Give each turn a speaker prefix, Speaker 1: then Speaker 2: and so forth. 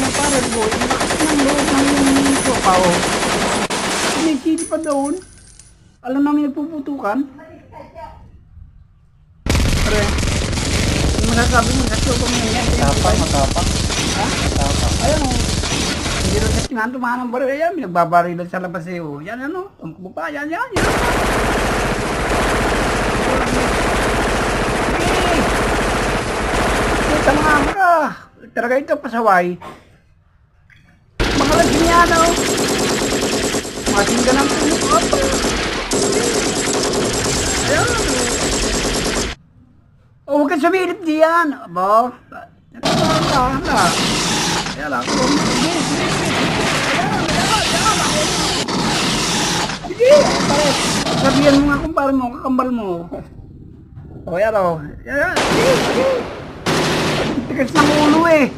Speaker 1: na para po. Ang lakas ng loob ng sopa, oh. May chili pa doon. Alam namin nagpuputukan. Pre, yung masasabi mo, sa sopa mo yan.
Speaker 2: Matapang.
Speaker 1: Ha?
Speaker 2: Matapang.
Speaker 1: Ayun, oh. Hindi rin sa tinantumahan ng baril. Ayan, nagbabarilan sa labas eh, oh. Yan, ano, tumakbo pa. Yan. Tama ka. Talaga ito pasaway. Mga lasing yan, oh. Masin ka ng puno. Ayan. Oh, huwag kang sumilip diyan. Aba. Ito na. Ayan lang. Sige. Sabihan mo nga kung paano mo, kakambal mo. O, yan o. Yan. Sige. Tigas ng ulo eh.